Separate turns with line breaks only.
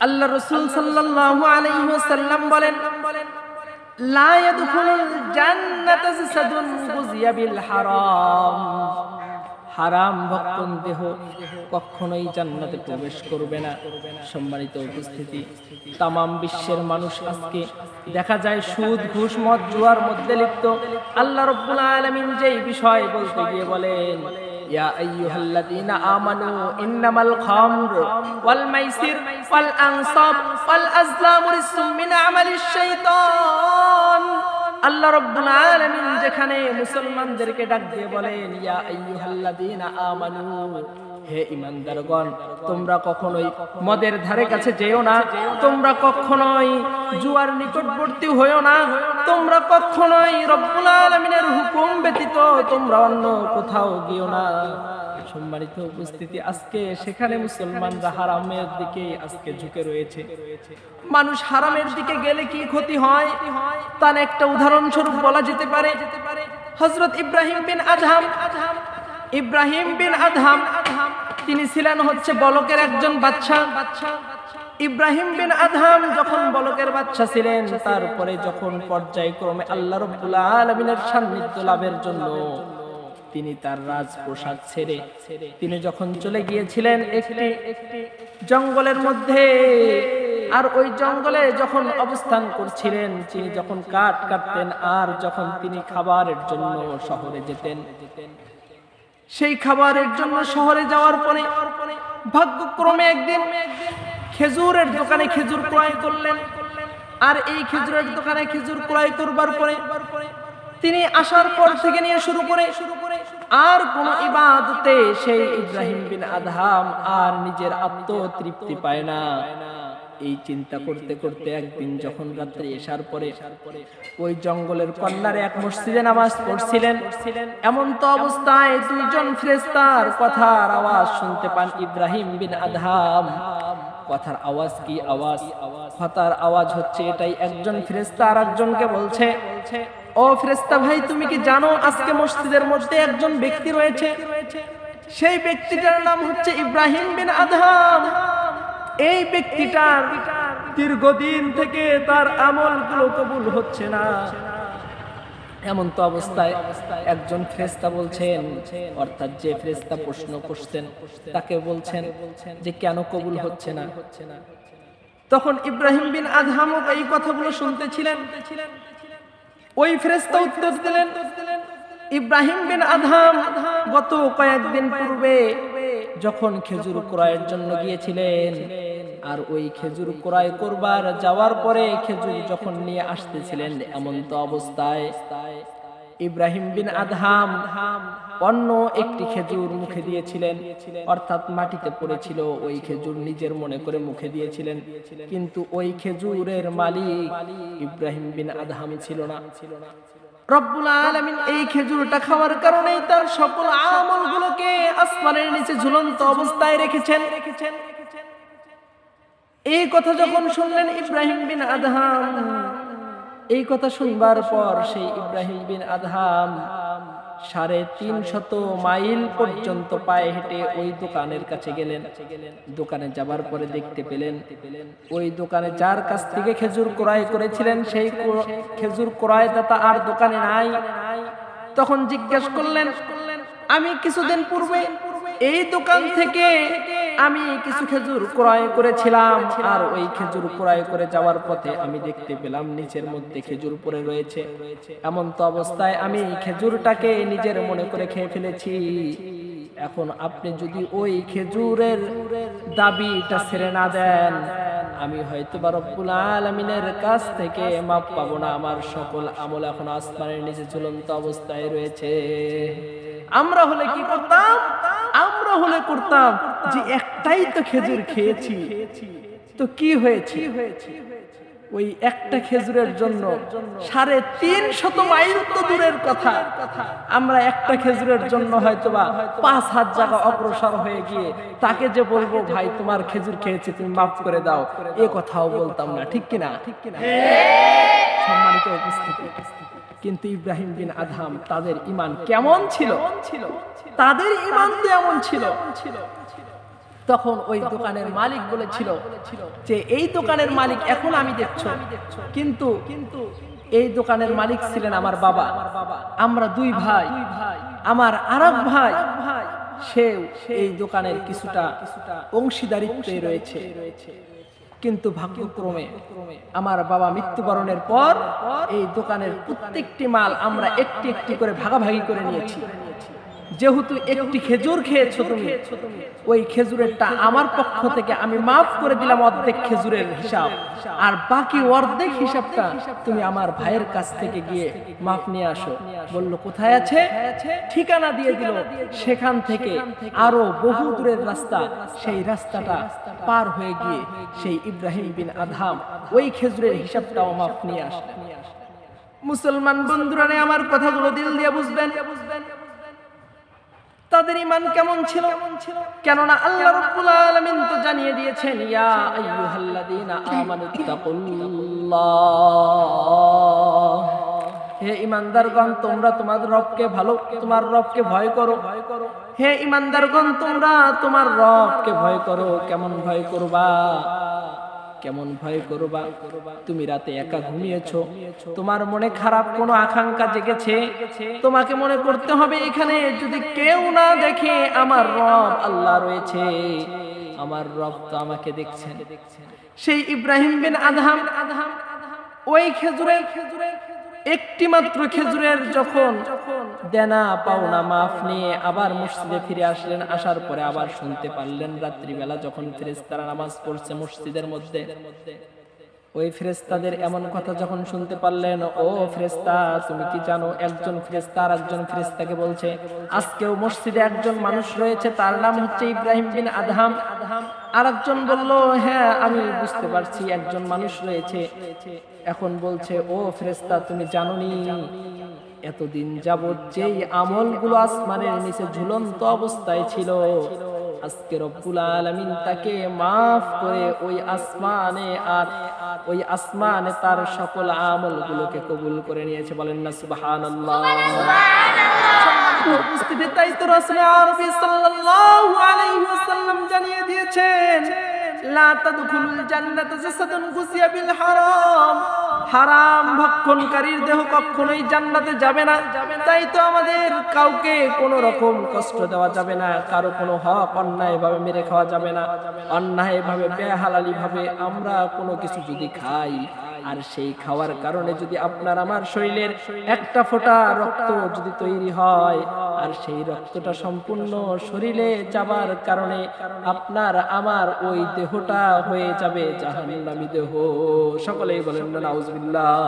আল্লাহ রাসূল সাল্লাল্লাহু আলাইহি ওয়াসাল্লাম বলেন, লা ইয়াদখুলুল জান্নাতা জাসাদুন গুযিয়া বিল হারাম। হারাম ভক্ষণ দেহ কখনোই জান্নাতে প্রবেশ করবে না। সম্মানিত উপস্থিতি, তামাম বিশ্বের মানুষ আজকে দেখা যায় সুদ, ঘুষ, মদ, জুয়ার মধ্যে লিপ্ত। আল্লাহ রাব্বুল আলামিন যেই বিষয় বলতে গিয়ে বলেন, ইয়া আইয়ুহাল্লাযীনা আমানু ইন্নামাল খামরু ওয়াল মাইসির ওয়াল আনসাব ওয়াল আজলামু রিজসুম মিন আমালিশ শাইতান। আল্লাহ রাব্বুল আলামিন যেখানে মুসলমানদেরকে ডাক দিয়ে বলেন, ইয়া আইয়ুহাল্লাযীনা আমানু, হে ঈমানদারগণ, তোমরা কখনোই মদের ধারে কাছে যেও না, তোমরা কখনোই জুয়ার নিকটবর্তী হইও না, তোমরা কখনোই রব্বুল আলামিনের হুকুম ব্যতীত তোমরা অন্য কোথাও গিও না। সম্মানিত উপস্থিতি, আজকে সেখানে মুসলমানরা হারামের দিকে আজকে ঝুঁকে রয়েছে। মানুষ হারামের দিকে গেলে কি ক্ষতি হয় তার একটা উদাহরণ স্বরূপ বলা যেতে পারে। হযরত ইব্রাহিম বিন আদহাম তিনি ছিলেন হচ্ছে বলকের একজন বাদশা। ইব্রাহিম বিন আদহাম যখন বলকের বাদশা ছিলেন, তারপরে যখন পর্যায়ক্রমে আল্লাহ রাব্বুল আলামিনের সান্নিধ্য লাভের জন্য তিনি তার রাজপ্রাসাদ ছেড়ে তিনি যখন চলে গিয়েছিলেন একটি জঙ্গলের মধ্যে, আর ওই জঙ্গলে যখন অবস্থান করছিলেন, তিনি যখন কাঠ কাটতেন আর যখন তিনি খাবারের জন্য শহরে যেতেন, সেই খাবারের জন্য শহরে যাওয়ার পরে ভাগ্যক্রমে একদিন খেজুরের দোকানে খেজুর ক্রয় করলেন। আর এই খেজুরের দোকানে খেজুর ক্রয় করবার পরে তিনি আসার পর থেকে নিয়ে শুরু করে আর কোন ইবাদতে সেই ইব্রাহিম বিন আদহাম আর নিজের আত্মতৃপ্তি পায় না। এই চিন্তা করতে করতে একদিন যখন রাত্রে এশার পরে ওই জঙ্গলের কর্নারে এক মসজিদে নামাজ পড়ছিলেন, এমন তো অবস্থায় দুইজন ফেরেশতার কথার আওয়াজ শুনতে পান। ইব্রাহিম বিন আদহাম কথার আওয়াজ কি আওয়াজ? কথার আওয়াজ হচ্ছে এটাই। একজন ফেরেশতা আর একজনকে বলছে, ও ফেরেশতা ভাই, তুমি কি জানো আজকে মসজিদের মধ্যে একজন ব্যক্তি রয়েছে, সেই ব্যক্তিটার নাম হচ্ছে ইব্রাহিম বিন আদহাম। এই ব্যক্তিটার দীর্ঘদিন থেকে তার আমলগুলো কবুল হচ্ছে না। এমন তো অবস্থায় একজন ফেরেশতা বলছেন, অর্থাৎ যে ফেরেশতা প্রশ্ন করছেন তাকে বলছেন যে কেন কবুল হচ্ছে না। তখন ইব্রাহিম বিন আদহাম এই কথাগুলো শুনতেছিলেন। ওই ফেরেশতা উত্তর দিলেন, ইব্রাহিম বিন আদহাম গত কয়েকদিন পূর্বে যখন খেজুর ক্রয়ের জন্য গিয়েছিলেন, আর ওই খেজুর ক্রয় করবার যাওয়ার পরে খেজুর যখন নিয়ে আসতেছিলেন, এমন তো অবস্থায় ইব্রাহিম বিন আদহাম অন্য একটি খেজুর মুখে দিয়েছিলেন, অর্থাৎ মাটিতে পড়েছিল। ওই খেজুর নিজের মনে করে মুখে দিয়েছিলেন, কিন্তু ওই খেজুরের মালিক ইব্রাহিম বিন আদহাম ছিল না। রব্বুল আলামিন এই খেজুরটা খাওয়ার কারণে তার সকল আমলগুলোকে আসমানের নিচে ঝুলন্ত অবস্থায় রেখেছেন। এই কথা যখন শুনলেন ইব্রাহিম বিন আদহাম, এই কথা শুনবার পর সেই ইব্রাহিম বিন আদহাম 350 মাইল পর্যন্ত পায়ে হেঁটে ওই দোকানের কাছে গেলেন। দোকানে যাবার পরে দেখতে পেলেন ওই দোকানে যার কাছ থেকে খেজুর ক্রয় করেছিলেন সেই খেজুর ক্রয়দাতা আর দোকানে নাই। তখন জিজ্ঞাসা করলেন, আমি কিছুদিন পূর্বে এই দোকান থেকে আমি কিছু খেজুর ক্রয় করেছিলাম, আর ওই খেজুর ক্রয় করে যাওয়ার পথে আমি দেখতে পেলাম নিচের মধ্যে খেজুর পড়ে রয়েছে। এমন তো অবস্থায় আমি খেজুরটাকে নিজের মনে করে খেয়ে ফেলেছি। এখন আপনি যদি ওই খেজুরের দাবিটা ছেড়ে না দেন, আমি হয়তো রব্বুল আলামিনের কাছ থেকে মাপ পাবো না। আমার সকল আমল এখন আসমানের নিচে ঝুলন্ত অবস্থায় রয়েছে। আমরা হলে কি করতাম? আমরা হলে করতাম যে একটাই তো খেজুর খেয়েছি, তো কি হয়েছে? ওই একটা খেজুরের জন্য 350 মাইল তো দূরের কথা, আমরা একটা খেজুরের জন্য হয়তোবা 5000 জায়গা অগ্রসর হয়ে গিয়ে তাকে যে বলবো, ভাই তোমার খেজুর খেয়েছি, তুমি মাফ করে দাও, এ কথাও বলতাম না। ঠিক কিনা? সম্মানিত উপস্থিতি, কিন্তু ইব্রাহিম বিন আদহাম তাদের ঈমান কেমন ছিল? তাদের ঈমান তো এমন ছিল, তখন ওই দোকানের মালিক বলেছিল যে এই দোকানের মালিক এখন আমি দেখছো, কিন্তু এই দোকানের মালিক ছিলেন আমার বাবা। আমরা দুই ভাই, আমার আরেক ভাই সেও এই দোকানের কিছুটা অংশীদারিত্বে রয়েছে। কিন্তু ভাগ্যক্রমে আমার বাবা মৃত্যুবরণের পর এই দোকানের প্রত্যেকটি মাল আমরা একটি একটি করে ভাগাভাগি করে নিয়েছি। যেহেতু একটি খেজুর খেয়েছো তুমি, ওই খেজুরেরটা আমার পক্ষ থেকে আমি মাফ করে দিলাম অর্ধেক খেজুরের হিসাব, আর বাকি অর্ধেক হিসাবটা তুমি আমার ভাইয়ের কাছ থেকে গিয়ে মাফ নিয়ে আসো। বলল কোথায় আছে? ঠিকানা দিয়ে দিল। সেখান থেকে আরো বহু দূরের রাস্তা, সেই রাস্তাটা পার হয়ে গিয়ে সেই ইব্রাহিম বিন আদহাম ওই খেজুরের হিসাবটাও মাফ নিয়ে আসলেন। মুসলমান বন্ধুরা, আমার কথাগুলো দিল দিয়ে বুঝবেন তাদের ঈমান কেমন ছিল। কেননা আল্লাহ রাব্বুল আলামিন তো জানিয়ে দিয়েছেন, ইয়া আইয়ুহাল্লাযীনা আমানুত্তাকুল্লাহ, হে ঈমানদারগণ তোমরা তোমাদের রবকে তোমার রবকে ভয় করো। হে ঈমানদারগণ তোমরা তোমার রবকে ভয় করো। কেমন ভয় করবা? কেমন ভয় করবা? তুমি রাতে একা ঘুমিয়েছো, তোমার মনে খারাপ কোনো আকাঙ্ক্ষা জেগেছে, তোমাকে মনে করতে হবে এখানে যদি কেউ না দেখে আমার রব আল্লাহ রয়েছে, আমার রব তো আমাকে দেখছেন। সেই ইব্রাহিম বিন আদহাম ওই খেজুরের একটি মাত্র খেজুরের যখন দেনা পাওনা মাফ নিয়ে আবার মসজিদে ফিরে আসলেন। আসার পরে আবার শুনতে পারলেন রাত্রিবেলা যখন ফেরেশতারা নামাজ পড়ছে মসজিদের মধ্যে, ওই ফেরেশতাদের এমন কথা যখন শুনতে পারলেন, ও ফেরেশতা তুমি কি জানো, একজন ফেরেশতা আর একজন ফেরেশতাকে বলছে আজকেও মসজিদে একজন মানুষ রয়েছে, তার নাম হচ্ছে ইব্রাহিম বিন আদহাম। আরেকজন বলল হ্যাঁ আমি বুঝতে পারছি একজন মানুষ রয়েছে। এখন বলছে ও ফেরেশতা তুমি জানোনি এতদিন যাবত যেই আমলগুলো আসমানের নিচে ঝুলন্ত অবস্থায় ছিল, আজকে রব্বুল আলামিন তাকে মাফ করে ওই আসমানে আর ওই আসমানে তার সকল আমলগুলোকে কবুল করে নিয়েছে। বলেন না সুবহানাল্লাহ। উপস্থিতি তাই তো রাসূল আরবি সাল্লাল্লাহু আলাইহি ওয়াসাল্লাম জানিয়ে দিয়েছেন, লা তাদখুলুল জান্নাতা জাসাদুন গুসিয়া বিল হারাম, হারাম ভক্ষণকারীর দেহ কখনোই জান্নাতে যাবে না। তাই তো আমাদের কাউকে কোনো রকম কষ্ট দেওয়া যাবে না, কারো কোনো হক অন্যায় ভাবে মেরে খাওয়া যাবে না। অন্যায় ভাবে বেহালালি ভাবে আমরা কোনো কিছু যদি খাই, আর সেই খাওয়ার কারণে যদি আপনার আমার শরীরের একটা ফোঁটা রক্ত যদি তৈরি হয়, আর সেই রক্তটা সম্পূর্ণ শরীরে যাবার কারণে আপনার আমার ওই দেহটা হয়ে যাবে জাহান্নামী দেহ। সকলেই বলেন না নাউজুবিল্লাহ।